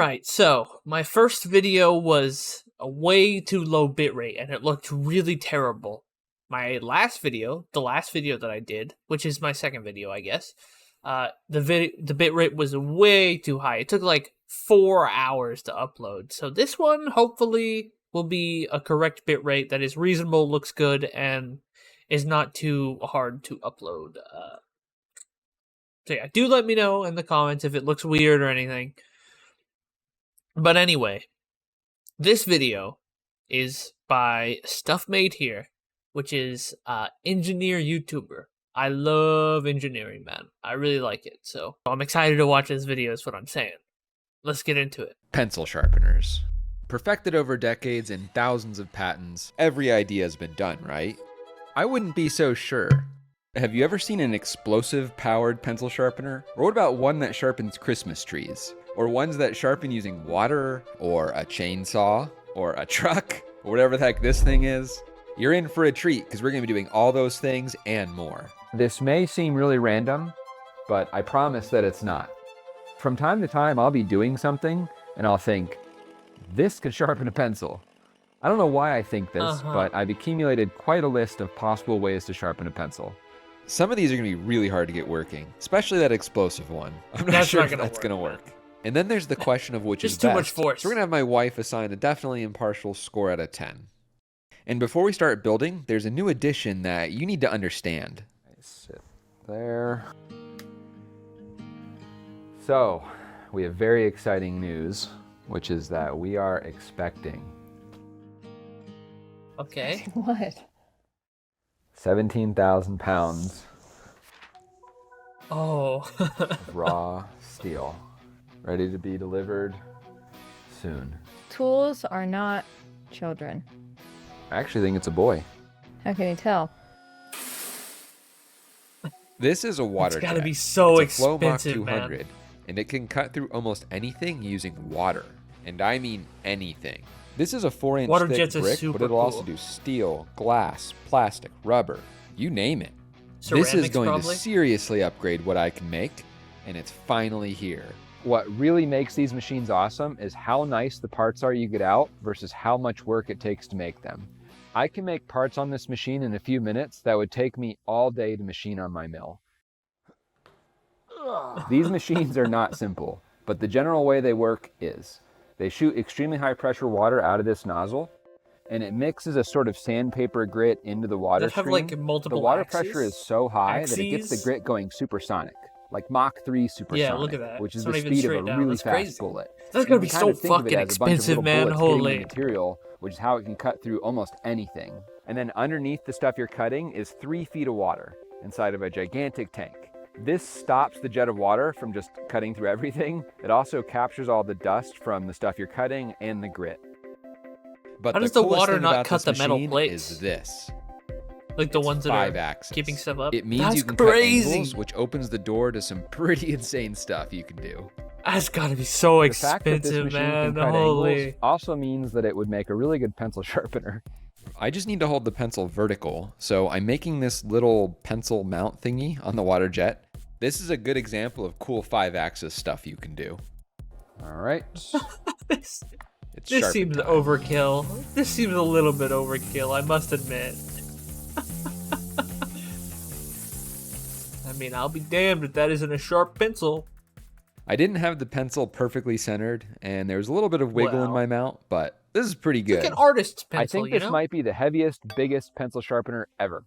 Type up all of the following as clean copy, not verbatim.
Alright, so my first video was a way too low bitrate and it looked really terrible. My last video, the last video that I did, which is my second video, I guess, the bitrate was way too high. It took like 4 hours to upload. So this one hopefully will be a correct bitrate that is reasonable, looks good, and is not too hard to upload. So yeah, do let me know in the comments if it looks weird or anything. But anyway, this video is by StuffMadeHere, which is engineer YouTuber. I love engineering, man. I really like it. So I'm excited to watch this video is what I'm saying. Let's get into it. Pencil sharpeners. Perfected over decades and thousands of patents, every idea has been done, right? I wouldn't be so sure. Have you ever seen an explosive-powered pencil sharpener? Or what about one that sharpens Christmas trees? Or ones that sharpen using water, or a chainsaw, or a truck, or whatever the heck this thing is? You're in for a treat, because we're going to be doing all those things and more. This may seem really random, but I promise that it's not. From time to time, I'll be doing something, and I'll think, this could sharpen a pencil. I don't know why I think this, but I've accumulated quite a list of possible ways to sharpen a pencil. Some of these are going to be really hard to get working, especially that explosive one. I'm not sure if that's going to work. And then there's the question of which is best. Just too much force. So we're going to have my wife assign a definitely impartial score out of 10. And before we start building, there's a new addition that you need to understand. Sit there. So, we have very exciting news, which is that we are expecting. Okay. What? 17,000 pounds of raw steel, ready to be delivered soon. Tools are not children. I actually think it's a boy. How can you tell? This is a water jet. It's gotta be so it's a Flowmock expensive, 200, man. and it can cut through almost anything using water. And I mean anything. This is a 4-inch Water thick jets are brick, super but it'll also cool. do steel, glass, plastic, rubber, you name it. Ceramics, this is going probably? to seriously upgrade what I can make, and it's finally here. What really makes these machines awesome is how nice the parts are you get out versus how much work it takes to make them. I can make parts on this machine in a few minutes that would take me all day to machine on my mill. These machines are not simple, but the general way they work is. They shoot extremely high pressure water out of this nozzle, and it mixes a sort of sandpaper grit into the water stream. Like multiple the water axes? pressure is so high that it gets the grit going supersonic, like Mach 3 supersonic, Yeah, look at that. which is It's the not even speed of a straight down. really That's fast crazy. bullet. That's gonna be so fucking expensive, man. Holy. Material, which is how it can cut through almost anything. And then underneath the stuff you're cutting is 3 feet of water inside of a gigantic tank. This stops the jet of water from just cutting through everything. It also captures all the dust from the stuff you're cutting and the grit. But How does the coolest water thing not about cut this the metal machine plates? is this. Like the It's ones that 5 are axis. keeping stuff up? It means That's you can crazy. cut angles, which opens the door to some pretty insane stuff you can do. That's gotta be so The fact that this expensive, machine man. can cut Holy. angles also means that it would make a really good pencil sharpener. I just need to hold the pencil vertical, so I'm making this little pencil mount thingy on the water jet. This is a good example of cool 5-axis stuff you can do. All right. This It's seems sharpen time. overkill. This seems a little bit overkill, I must admit. I mean, I'll be damned if that isn't a sharp pencil. I didn't have the pencil perfectly centered, and there was a little bit of wiggle in Wow. my mount, but this is pretty good. It's like an artist's pencil, I think you this know? might be the heaviest, biggest pencil sharpener ever.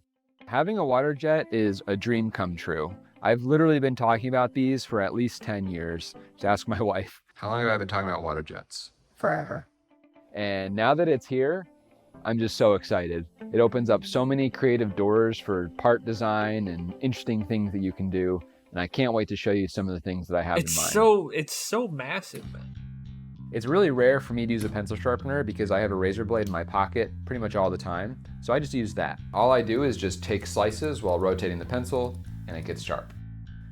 Having a water jet is a dream come true. I've literally been talking about these for at least 10 years. Just ask my wife. How long have I been talking about water jets? Forever. And now that it's here, I'm just so excited. It opens up so many creative doors for part design and interesting things that you can do. And I can't wait to show you some of the things that I have in mind. It's so massive, man. It's really rare for me to use a pencil sharpener because I have a razor blade in my pocket pretty much all the time. So I just use that. All I do is just take slices while rotating the pencil and it gets sharp.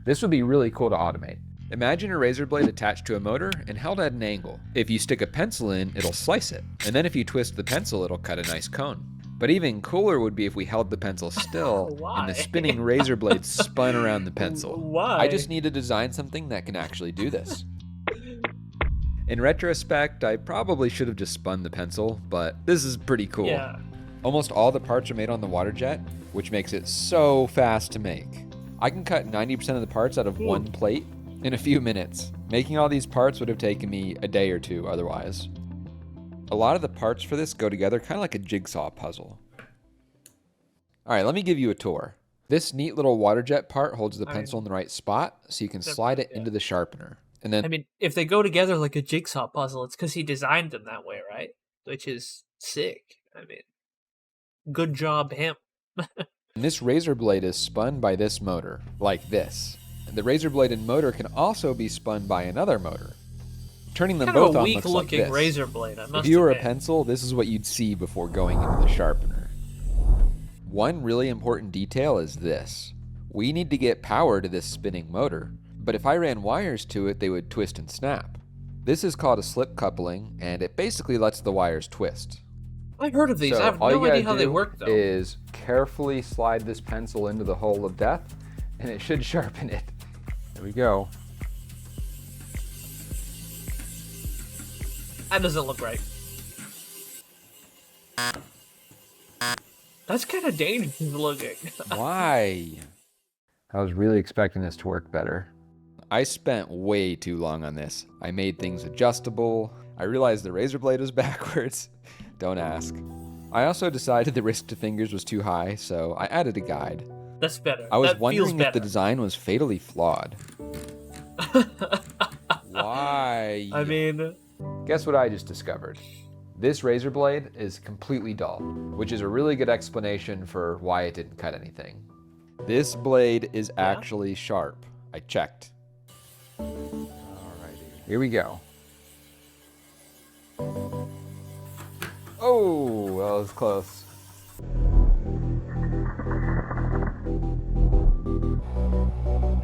This would be really cool to automate. Imagine a razor blade attached to a motor and held at an angle. If you stick a pencil in, it'll slice it. And then if you twist the pencil, it'll cut a nice cone. But even cooler would be if we held the pencil still and the spinning razor blade spun around the pencil. Why? I just need to design something that can actually do this. In retrospect, I probably should have just spun the pencil, but this is pretty cool. Yeah. Almost all the parts are made on the water jet, which makes it so fast to make. I can cut 90% of the parts out of one plate in a few minutes. Making all these parts would have taken me a day or two otherwise. A lot of the parts for this go together kind of like a jigsaw puzzle. All right, let me give you a tour. This neat little water jet part holds the pencil in the right spot, so you can slide it into the sharpener. And then, I mean, if they go together like a jigsaw puzzle, it's because he designed them that way, right? Which is sick. I mean, good job, him. this razor blade is spun by this motor, like this. The razor blade and motor can also be spun by another motor. Turning them Kind of both a on weak looks like looking this. razor blade, I must If you were a admit. pencil, this is what you'd see before going into the sharpener. One really important detail is this. We need to get power to this spinning motor, but if I ran wires to it, they would twist and snap. This is called a slip coupling, and it basically lets the wires twist. I've heard of these. So I have all no you idea gotta how they do work, though. is carefully slide this pencil into the hole of death, and it should sharpen it. There we go. That doesn't look right. That's kind of dangerous looking. Why? I was really expecting this to work better. I spent way too long on this. I made things adjustable. I realized the razor blade was backwards. Don't ask. I also decided the risk to fingers was too high, so I added a guide. That's better. I was That feels wondering if the better. design was fatally flawed. Why? I mean, Guess what I just discovered? This razor blade is completely dull, which is a really good explanation for why it didn't cut anything. This blade is actually sharp. I checked. Alrighty. Here we go. Oh, that was close.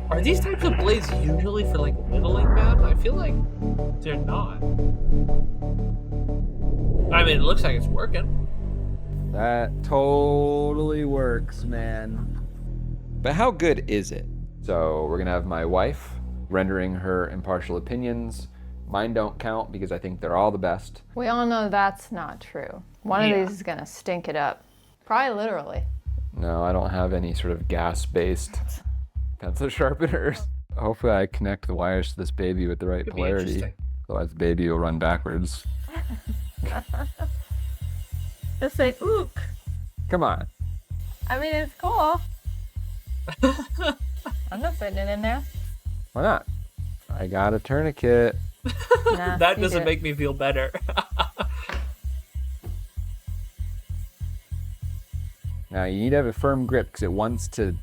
are these types of blades usually for like whittling, man? I feel like they're not. I mean, it looks like it's working. That totally works, man. But how good is it? So we're gonna have my wife rendering her impartial opinions. Mine don't count because I think they're all the best. We all know that's not true. One of these is gonna stink it up. Probably literally. No, I don't have any sort of gas-based pencil sharpeners. Hopefully I connect the wires to this baby with the right Could be polarity. interesting. Otherwise the baby will run backwards. Just say, ook. Come on. I mean, it's cool. I'm not putting it in there. Why not? I got a tourniquet. Nah, That you doesn't do it. make me feel better. Now you need to have a firm grip because it wants to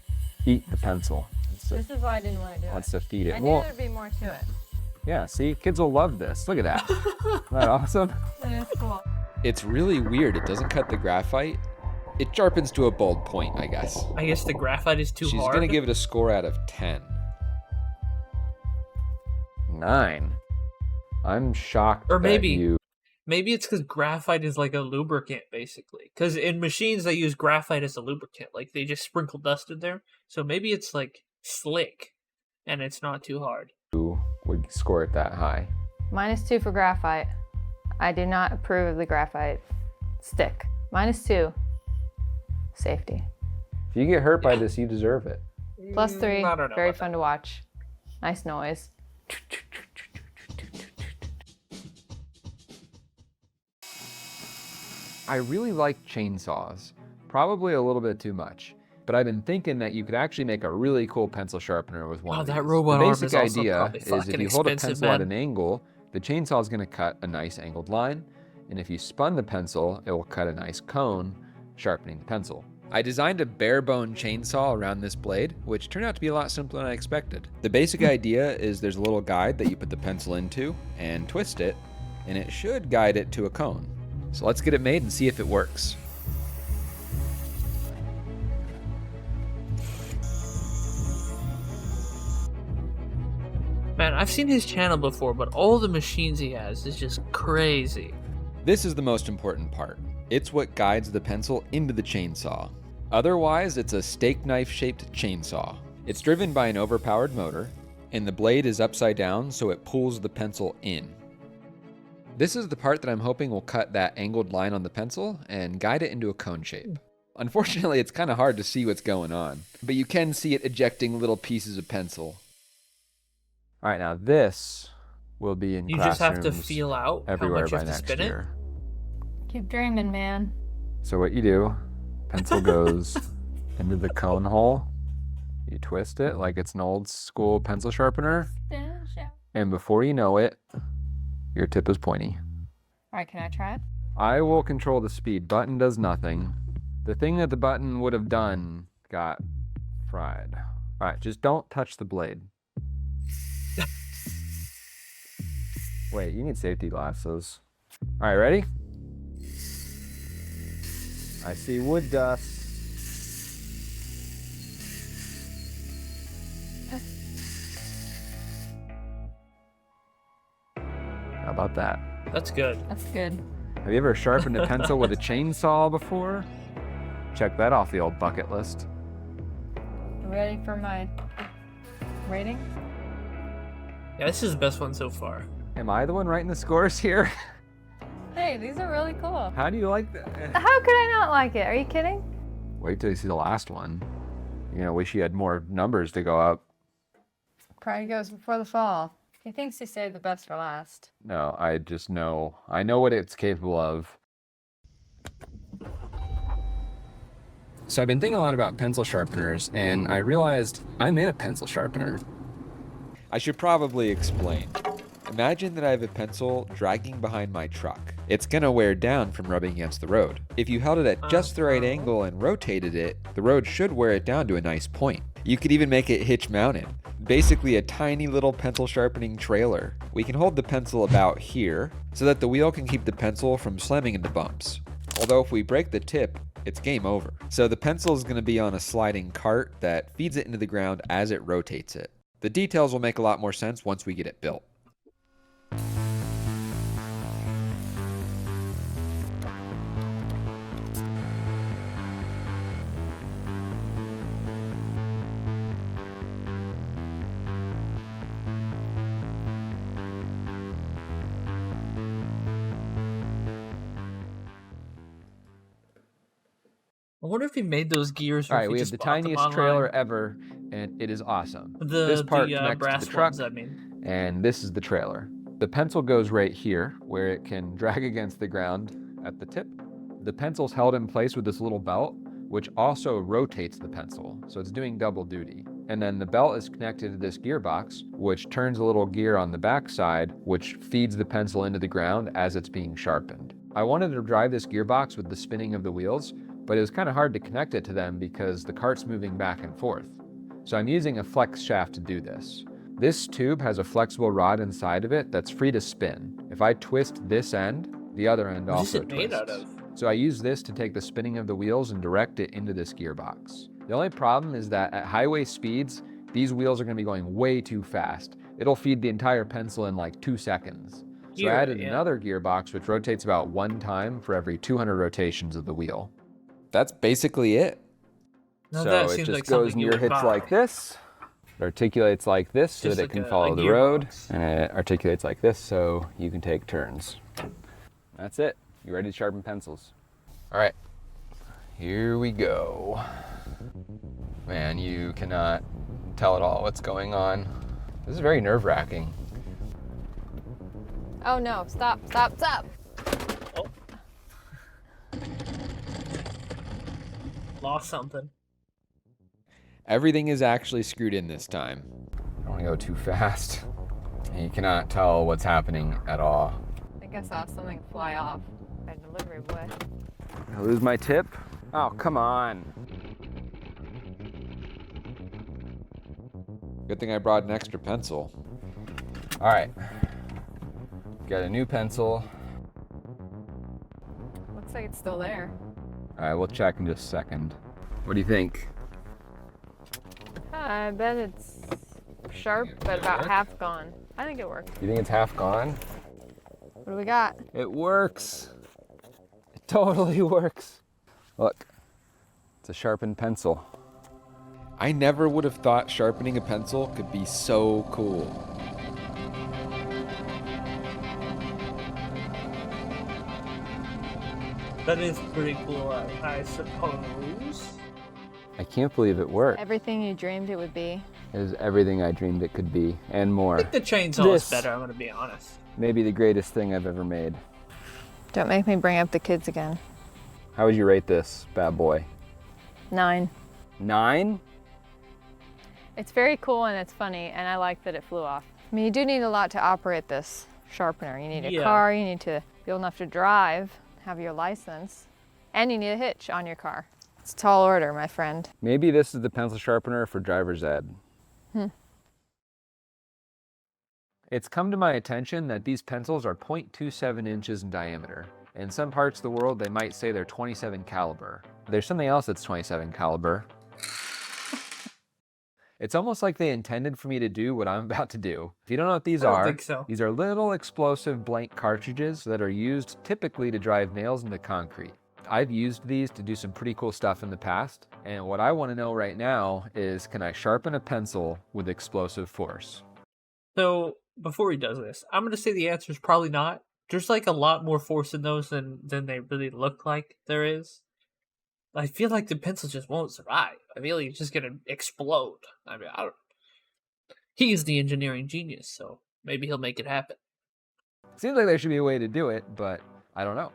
eat the pencil. This is why I didn't want to do Wants it. to feed it. I knew Well, there'd be more to it. yeah, see, kids will love this. Look at that. Isn't that awesome? But it's cool. It's really weird. It doesn't cut the graphite. It sharpens to a bold point, I guess. I guess the graphite is too She's hard. gonna give it a score out of 10. 9. I'm shocked Or that maybe- you... Maybe it's because graphite is like a lubricant, basically. Because in machines, they use graphite as a lubricant. Like, they just sprinkle dust in there. So maybe it's, like, slick, and it's not too hard. would score it that high. -2 for graphite. I do not approve of the graphite stick. -2. Safety. If you get hurt by this, you deserve it. +3. I don't know Very about fun to watch. Nice noise. I really like chainsaws. Probably a little bit too much. But I've been thinking that you could actually make a really cool pencil sharpener with one Wow, of that these. robot the arm basic is also idea probably is if fucking you hold a expensive, pencil at man. an angle, the chainsaw is going to cut a nice angled line. And if you spun the pencil, it will cut a nice cone, sharpening the pencil. I designed a bare bone chainsaw around this blade, which turned out to be a lot simpler than I expected. The basic idea is there's a little guide that you put the pencil into and twist it, and it should guide it to a cone. So let's get it made and see if it works. Man, I've seen his channel before, but all the machines he has is just crazy. This is the most important part. It's what guides the pencil into the chainsaw. Otherwise, it's a steak knife shaped chainsaw. It's driven by an overpowered motor, and the blade is upside down so it pulls the pencil in. This is the part that I'm hoping will cut that angled line on the pencil and guide it into a cone shape. Unfortunately, it's kind of hard to see what's going on, but you can see it ejecting little pieces of pencil. All right, now this will be in You just have to classrooms feel out how everywhere much you by have to next spin it. year. Keep dreaming, man. So what you do, pencil goes into the cone hole. You twist it like it's an old school pencil sharpener. And before you know it, your tip is pointy. All right, can I try it? I will control the speed. Button does nothing. The thing that the button would have done got fried. All right, just don't touch the blade. Wait, you need safety glasses. All right, ready? I see wood dust. How about that? That's good. That's good. Have you ever sharpened a pencil with a chainsaw before? Check that off the old bucket list. Ready for my rating? Yeah, this is the best one so far. Am I the one writing the scores here? Hey, these are really cool. How do you like that? How could I not like it? Are you kidding? Wait till you see the last one. You know, wish you had more numbers to go up. Pride goes before the fall. He thinks he saved the best for last. No, I just know. I know what it's capable of. So I've been thinking a lot about pencil sharpeners, and I realized I'm in a pencil sharpener. I should probably explain. Imagine that I have a pencil dragging behind my truck. It's gonna wear down from rubbing against the road. If you held it at just the right angle and rotated it, the road should wear it down to a nice point. You could even make it hitch mounted. Basically a tiny little pencil sharpening trailer. We can hold the pencil about here so that the wheel can keep the pencil from slamming into bumps. Although if we break the tip, it's game over. So the pencil is gonna be on a sliding cart that feeds it into the ground as it rotates it. The details will make a lot more sense once we get it built. I wonder if he made those gears. All Or right, if he we have just the bought them tiniest online. trailer ever, and it is awesome. This The part connects brass to the truck, ones, I mean. and this is the trailer. The pencil goes right here, where it can drag against the ground at the tip. The pencil's held in place with this little belt, which also rotates the pencil, so it's doing double duty. And then the belt is connected to this gearbox, which turns a little gear on the back side, which feeds the pencil into the ground as it's being sharpened. I wanted to drive this gearbox with the spinning of the wheels, but it was kind of hard to connect it to them because the cart's moving back and forth. So I'm using a flex shaft to do this. This tube has a flexible rod inside of it that's free to spin. If I twist this end, the other end What is also it made twists. out of? So I use this to take the spinning of the wheels and direct it into this gearbox. The only problem is that at highway speeds, these wheels are going to be going way too fast. It'll feed the entire pencil in like 2 seconds. So I added another gearbox which rotates about 1 time for every 200 rotations of the wheel. That's basically it. Now So that it seems just like goes something in you your would hitch buy. like this. It articulates like this so Just that like it can a follow the road. gearbox. And it articulates like this so you can take turns. That's it. You ready to sharpen pencils? All right, here we go. Man, you cannot tell at all what's going on. This is very nerve-wracking. Oh no, stop, stop, stop. Lost something. Everything is actually screwed in this time. I don't want to go too fast. You cannot tell what's happening at all. I think I saw something fly off. My delivery boy. I lose my tip? Oh, come on. Good thing I brought an extra pencil. All right. Got a new pencil. Looks like it's still there. All right, we'll check in just a second. What do you think? I bet it's sharp, but about half gone. I think it works. You think it's half gone? What do we got? It works. It totally works. Look, it's a sharpened pencil. I never would have thought sharpening a pencil could be so cool. That is pretty cool, I suppose. I can't believe it worked. Everything you dreamed it would be. It is everything I dreamed it could be, and more. I think the chainsaw is better, I'm gonna be honest. Maybe the greatest thing I've ever made. Don't make me bring up the kids again. How would you rate this bad boy? 9. 9? It's very cool and it's funny, and I like that it flew off. I mean, you do need a lot to operate this sharpener. You need a car, you need to be old enough to drive, have your license, and you need a hitch on your car. It's a tall order, my friend. Maybe this is the pencil sharpener for driver's ed. It's come to my attention that these pencils are 0.27 inches in diameter. In some parts of the world, they might say they're 27 caliber. There's something else that's 27 caliber. It's almost like they intended for me to do what I'm about to do. If you don't know what these are, these are little explosive blank cartridges that are used typically to drive nails into concrete. I've used these to do some pretty cool stuff in the past, and what I want to know right now is, can I sharpen a pencil with explosive force? So, before he does this, I'm going to say the answer is probably not. There's like a lot more force in those than they really look like there is. I feel like the pencil just won't survive. I feel like it's just going to explode. I mean, I don't... He's the engineering genius, so maybe he'll make it happen. Seems like there should be a way to do it, but I don't know.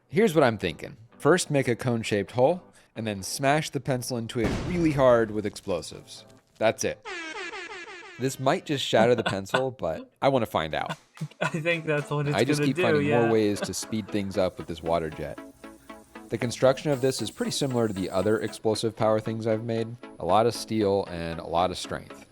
Here's what I'm thinking. First, make a cone-shaped hole, and then smash the pencil into it really hard with explosives. That's it. This might just shatter the pencil, but I want to find out. I think that's what it's I just keep finding yeah. more ways to speed things up with this water jet. The construction of this is pretty similar to the other explosive power things I've made. A lot of steel and a lot of strength.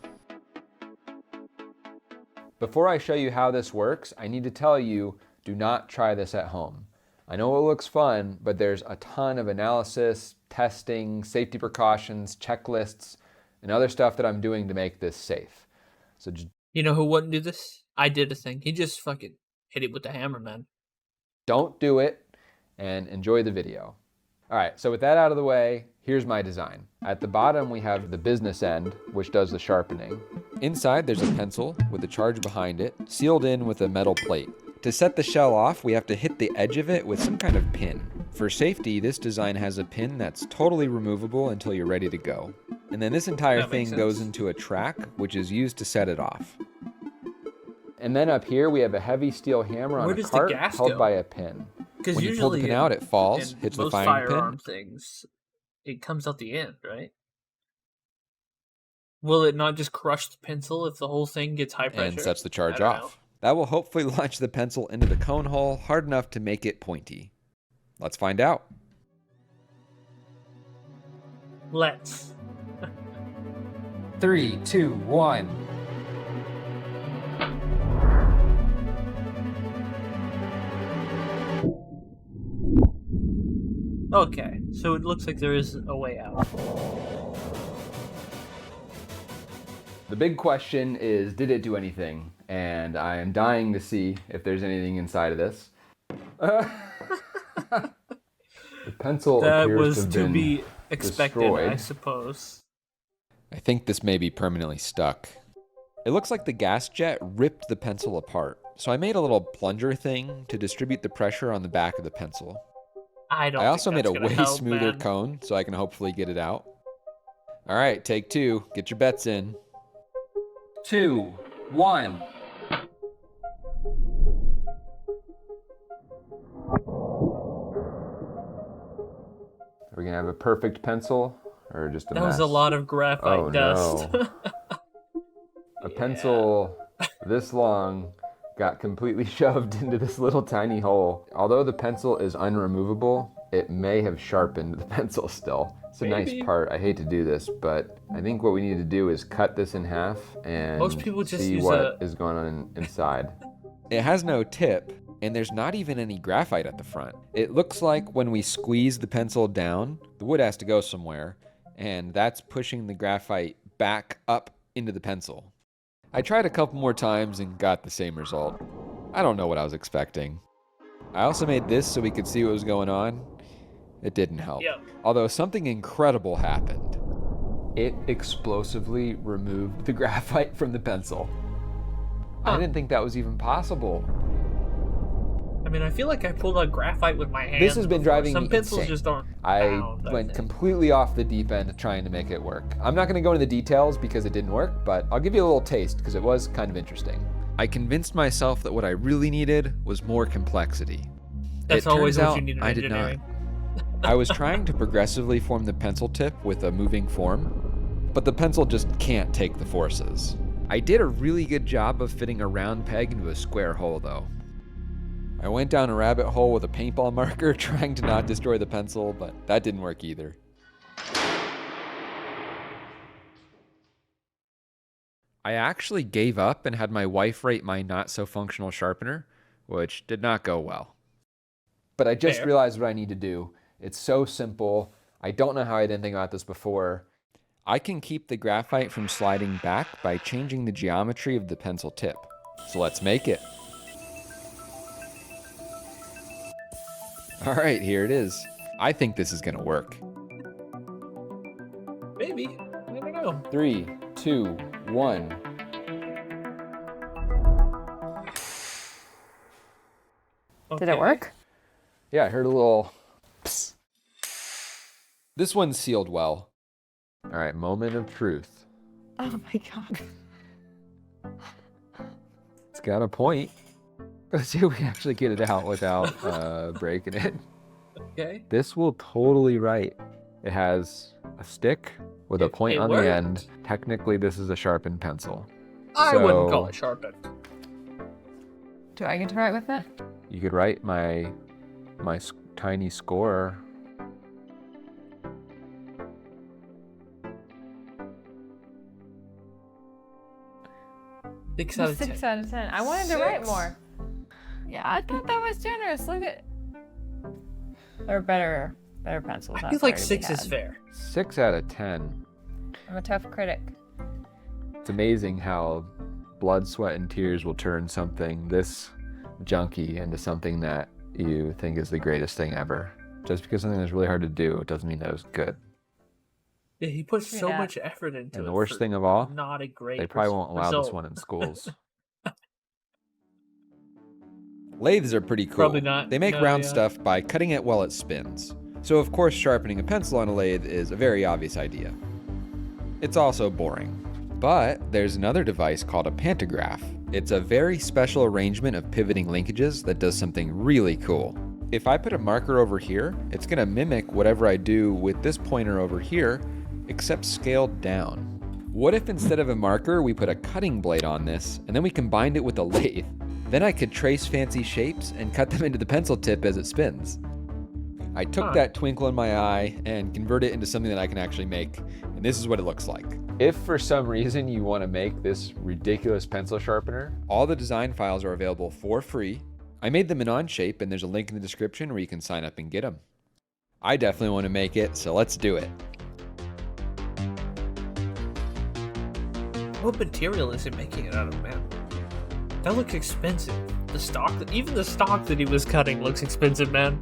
Before I show you how this works, I need to tell you, do not try this at home. I know it looks fun, but there's a ton of analysis, testing, safety precautions, checklists, and other stuff that I'm doing to make this safe. So just... You know who wouldn't do this? I did a thing. He just fucking hit it with the hammer, man. Don't do it, and enjoy the video. All right, so with that out of the way, here's my design. At the bottom, we have the business end, which does the sharpening. Inside, there's a pencil with a charge behind it, sealed in with a metal plate. To set the shell off, we have to hit the edge of it with some kind of pin. For safety, this design has a pin that's totally removable until you're ready to go. And then this entire thing goes into a track, which is used to set it off. And then up here, we have a heavy steel hammer on a cart held by a pin. Because when you pull the pin out, it falls, hits the firing pin. Things, it comes out the end, right? Will it not just crush the pencil if the whole thing gets high pressure? And sets the charge off. That will hopefully launch the pencil into the cone hole hard enough to make it pointy. Let's find out. Let's. 3, 2, 1. Okay, so it looks like there is a way out. The big question is, did it do anything? And I am dying to see if there's anything inside of this. The pencil that appears was to, have to been be expected, destroyed. I suppose. I think this may be permanently stuck. It looks like the gas jet ripped the pencil apart. So I made a little plunger thing to distribute the pressure on the back of the pencil. I also made a way help, smoother man. cone so I can hopefully get it out. All right, take 2. Get your bets in. 2, 1. Are we gonna have a perfect pencil or just a mess? That was a lot of graphite dust. No. A pencil this long got completely shoved into this little tiny hole. Although the pencil is unremovable, it may have sharpened the pencil still. It's a nice part. I hate to do this, but I think what we need to do is cut this in half and Most people just see use what is going on inside. It has no tip, and there's not even any graphite at the front. It looks like when we squeeze the pencil down, the wood has to go somewhere, and that's pushing the graphite back up into the pencil. I tried a couple more times and got the same result. I don't know what I was expecting. I also made this so we could see what was going on. It didn't help. Yep. Although something incredible happened. It explosively removed the graphite from the pencil. I didn't think that was even possible. I mean, I feel like I pulled out graphite with my hands. This has been before. driving Some me pencils insane. just aren't I bound, went think. completely off the deep end trying to make it work. I'm not going to go into the details because it didn't work, but I'll give you a little taste because it was kind of interesting. I convinced myself that what I really needed was more complexity. That's It always turns what out you need in I did not. engineering. I was trying to progressively form the pencil tip with a moving form, but the pencil just can't take the forces. I did a really good job of fitting a round peg into a square hole though. I went down a rabbit hole with a paintball marker trying to not destroy the pencil, but that didn't work either. I actually gave up and had my wife rate my not so functional sharpener, which did not go well. But I just Fair. realized what I need to do. It's so simple. I don't know how I didn't think about this before. I can keep the graphite from sliding back by changing the geometry of the pencil tip. So let's make it. All right, here it is. I think this is gonna work. Maybe. I never know. 3, 2, 1. Did it work? Yeah, I heard a little psst. This one's sealed well. All right, moment of truth. Oh my God. It's got a point. Let's see if we can actually get it out without breaking it. Okay. This will totally write. It has a stick with a point It on worked. the end. Technically, this is a sharpened pencil. I wouldn't So- call it sharpened. Do I get to write with it? You could write my tiny score. Six out of 10. 6 out of 10. I wanted to write more. Yeah, I thought that was generous. Look at. There are better pencils. I feel like 6 is fair. 6 out of 10. I'm a tough critic. It's amazing how blood, sweat, and tears will turn something this junky into something that you think is the greatest thing ever. Just because something is really hard to do, it doesn't mean that it's good. Yeah, he put so Yeah. much effort into it. And the worst for thing of all, not a great they probably won't allow this result. one in schools. Lathes are pretty cool. Probably not. They make No, round yeah. stuff by cutting it while it spins. So of course sharpening a pencil on a lathe is a very obvious idea. It's also boring. But there's another device called a pantograph. It's a very special arrangement of pivoting linkages that does something really cool. If I put a marker over here, it's gonna mimic whatever I do with this pointer over here, except scaled down. What if instead of a marker, we put a cutting blade on this, and then we combined it with a lathe? Then I could trace fancy shapes and cut them into the pencil tip as it spins. I took that twinkle in my eye and converted it into something that I can actually make, and this is what it looks like. If for some reason you want to make this ridiculous pencil sharpener, All the design files are available for free. I made them in Onshape, and there's a link in the description where you can sign up and get them. I definitely want to make it, so let's do it. What material is he making it out of, man? That looks expensive. Even the stock that he was cutting looks expensive, man.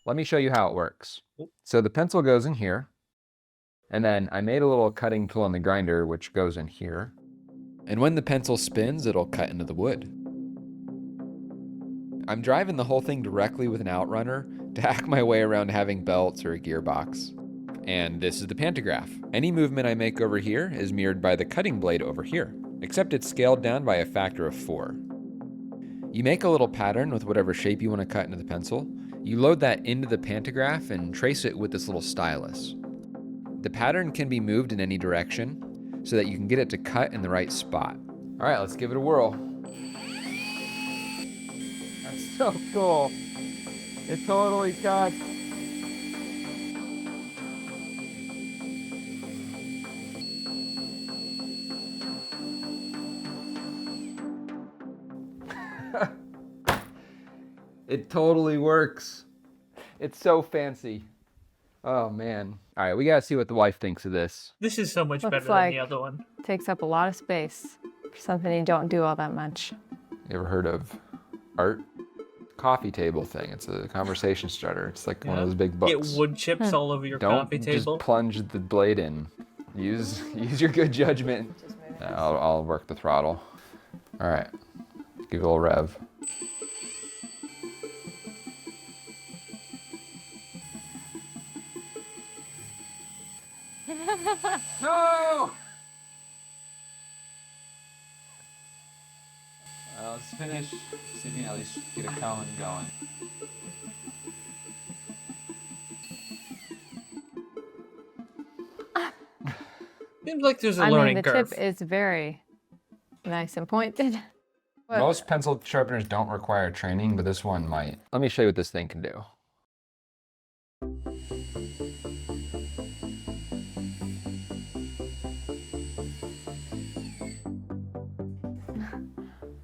let me show you how it works. So the pencil goes in here, and then I made a little cutting tool on the grinder, which goes in here. And when the pencil spins, it'll cut into the wood. I'm driving the whole thing directly with an outrunner to hack my way around having belts or a gearbox. And this is the pantograph. Any movement I make over here is mirrored by the cutting blade over here, except it's scaled down by a factor of 4. You make a little pattern with whatever shape you want to cut into the pencil. You load that into the pantograph and trace it with this little stylus. The pattern can be moved in any direction so that you can get it to cut in the right spot. All right, let's give it a whirl. That's so cool. It totally cuts. It totally works. It's so fancy. Oh man. All right, we gotta see what the wife thinks of this. This is so much Looks better than like- the other one. Takes up a lot of space for something you don't do all that much. You ever heard of art? Coffee table thing. It's a conversation starter. It's like one of those big books. Get wood chips all over your Don't coffee just table. plunge the blade in. Use your good judgment. I'll work the throttle. All right, give it a little rev. No! Let's finish. See if you can at least get a cone going. Seems like there's a I learning mean, the curve. tip is very nice and pointed. But Most pencil sharpeners don't require training, but this one might. Let me show you what this thing can do.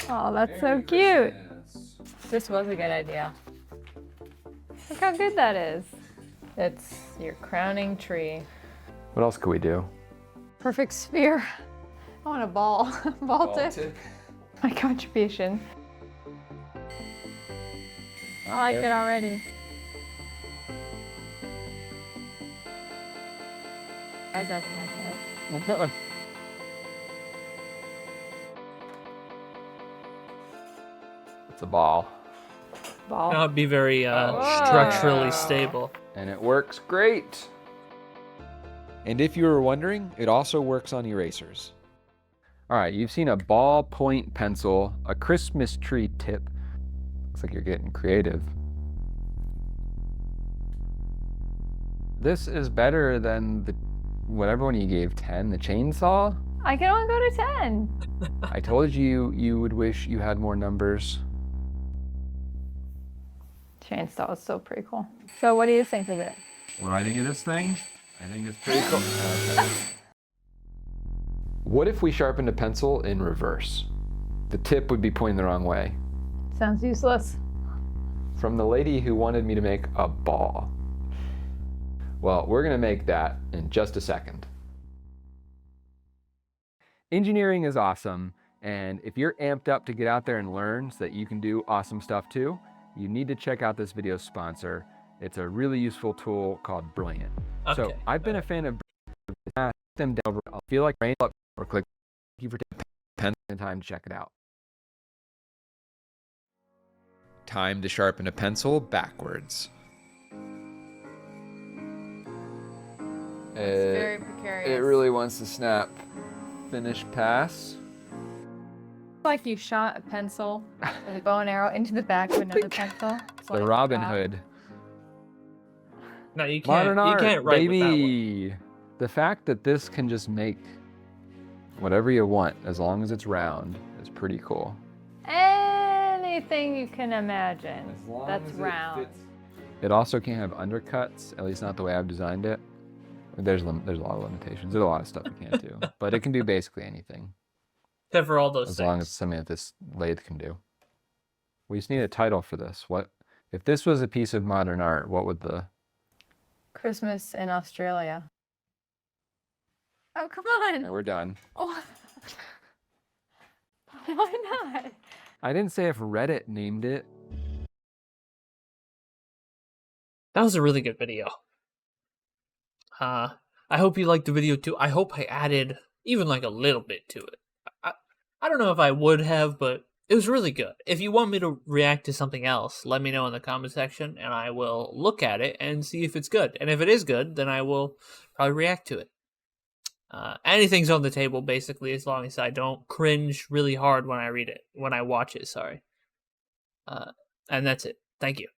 oh, that's so cute. This was a good idea. Look how good that is. It's your crowning tree. What else could we do? Perfect sphere. I want a ball. ball tip. My contribution. I like it already. Guys, that's my tip. It's a ball. Ball. Not be very structurally stable. And it works great. And if you were wondering, it also works on erasers. All right, you've seen a ballpoint pencil, a Christmas tree tip. Looks like you're getting creative. This is better than the whatever one you gave 10, the chainsaw. I can only go to 10. I told you you would wish you had more numbers. Chainsaw is so pretty cool. So what do you think of it? What do I think of this thing? I think it's pretty cool. What if we sharpened a pencil in reverse? The tip would be pointing the wrong way. Sounds useless. From the lady who wanted me to make a ball. Well, we're gonna make that in just a second. Engineering is awesome, and if you're amped up to get out there and learn so that you can do awesome stuff too, you need to check out this video's sponsor. It's a really useful tool called Brilliant. So Okay. I've been a fan of Brilliant. Them down. I'll feel like rain up or click. Thank you for taking time to check it out. Time to sharpen a pencil backwards. It's very precarious. It really wants to snap. Finish pass. It's like you shot a pencil with a bow and arrow into the back of another pencil. It's The like, Robin wow. Hood. No, you can't. Modern art, you can't write with that one. baby. The fact that this can just make whatever you want as long as it's round is pretty cool. Anything you can imagine that's round. It also can't have undercuts, at least not the way I've designed it. There's a lot of limitations. There's a lot of stuff it can't do, but it can do basically anything Except for all those as things. long as it's something that this lathe can do. We just need a title for this. What if this was a piece of modern art? What would the Christmas in Australia. Oh, come on. We're done. Oh. Why not? I didn't say if Reddit named it. That was a really good video. I hope you liked the video too. I hope I added even like a little bit to it. I don't know if I would have, but it was really good. If you want me to react to something else, let me know in the comment section, and I will look at it and see if it's good. And if it is good, then I will probably react to it. Anything's on the table, basically, as long as I don't cringe really hard when I read it, when I watch it, sorry. And that's it. Thank you.